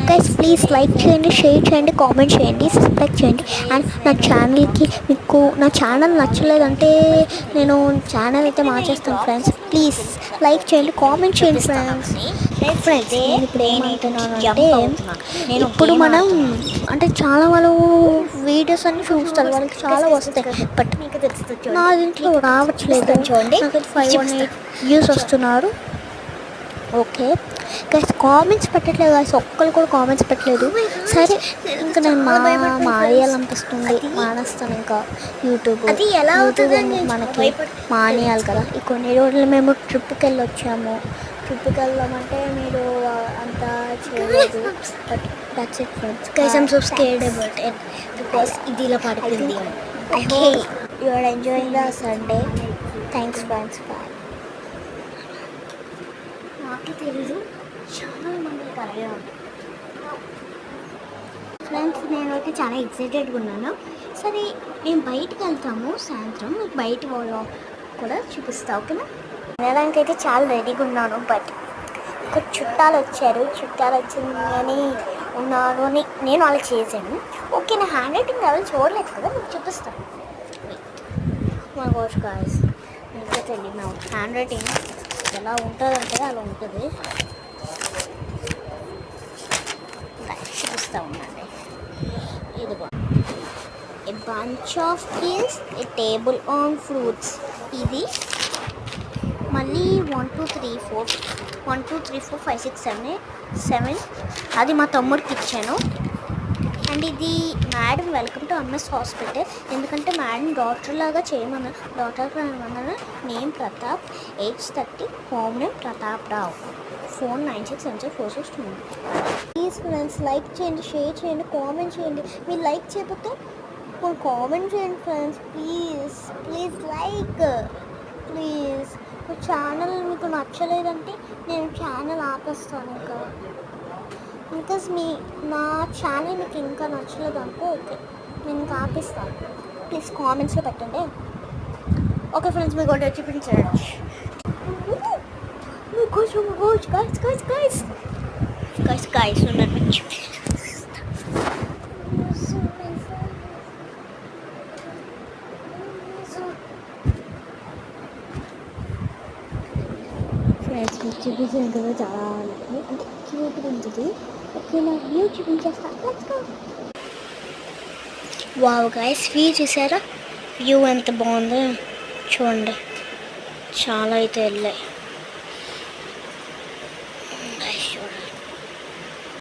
Guys please like చేయండి, share చేయండి, comment చేయండి, సబ్స్క్రైబ్ చేయండి. అండ్ నా ఛానల్కి మీకు నా ఛానల్ నచ్చలేదంటే నేను ఛానల్ అయితే మార్చేస్తాను ఫ్రెండ్స్. ప్లీజ్ లైక్ చేయండి, కామెంట్ చేయండి ఫ్రెండ్స్. నేను ఇప్పుడు ఏమంటున్నానంటే, ఇప్పుడు మనం అంటే చాలా వాళ్ళు వీడియోస్ అన్ని చూస్తారు, వాళ్ళకి చాలా వస్తాయి. బట్ నా దీంట్లో రావట్లేదు. నాకు 518 వ్యూస్ వస్తున్నారు. ఓకే గైస్, కామెంట్స్ పెట్టట్లేదు గైస్, ఒక్కరు కూడా కామెంట్స్ పెట్టలేదు. సరే ఇంకా నేను మానేయాలనిపిస్తుంది, మానేస్తాను ఇంకా యూట్యూబ్. మనకి మానేయాలి కదా. ఈ కొన్ని రోజులు మేము ట్రిప్కి వెళ్ళి వచ్చాము. ట్రిప్కి వెళ్దామంటే మీరు అంతా చేయలేదు. But that's it friends. Guys I'm so scared about it because ఇది ఇలా పడుతుంది. Okay, you are enjoying the Sunday. Thanks friends, bye. నాకే తెలీదు, చాలా మందికి అలాగే ఉంటుంది. ఫ్రెండ్స్ నేనైతే చాలా ఎక్సైటెడ్గా ఉన్నాను. సరే మేము బయటకు వెళ్తాము సాయంత్రం, మీకు బయట కూడా చూపిస్తా. ఓకేనా? వెళ్ళడానికి అయితే చాలా రెడీగా ఉన్నాను. బట్ ఇక్కడ చుట్టాలు వచ్చిందని ఉన్నాను అని నేను వాళ్ళకి చేశాను. ఓకే, నా హ్యాండ్ రైటింగ్ లెవెల్ చూడలేదు కదా, మీకు చూపిస్తాను. మా గోష్ గాయ్స్, మీకు తెలియదు నా హ్యాండ్ రైటింగ్ ఎలా ఉంటుందంటే అలా ఉంటుంది. చూపిస్తూ ఉండండి. ఇదిగో a bunch of keys, A table on fruits. ఇది మళ్ళీ 1 2 3 4 5 6 7 అది మా తమ్ముడికి ఇచ్చాను. అండ్ ఇది madam welcome to MS hospital. ఎందుకంటే మేడం డాక్టర్ లాగా చేయమన్నారు. Name Pratap, age 30, home name Pratap Rao, phone 967646. Please friends like చేయండి, షేర్ చేయండి, కామెంట్ చేయండి. మీరు లైక్ చేయకపోతే కామెంట్ చేయండి friends. Please like, please. Channel మీకు నచ్చలేదంటే నేను ఛానల్ ఆపేస్తాను. ఇంకా నా ఛానల్ మీకు ఇంకా నచ్చలేదు అనుకో, ఓకే నేను ఇంకా ఆపిస్తాను. ప్లీజ్ కామెంట్స్లో పెట్టండి. ఓకే ఫ్రెండ్స్, మీకు ఒకటి చూపించండి. గైస్ ఉన్నట్టు ఫ్రెండ్స్ మీకు చూపించాను కదా, చాలా అంటే క్యూట్గా ఉంటుంది. ఓకే, నా వ్యూ చూపించేస్తాను. వావ్ గైస్, వ్యూ చూసారా? వ్యూ ఎంత బాగుందో చూడండి. చాలా అయితే వెళ్ళాయి.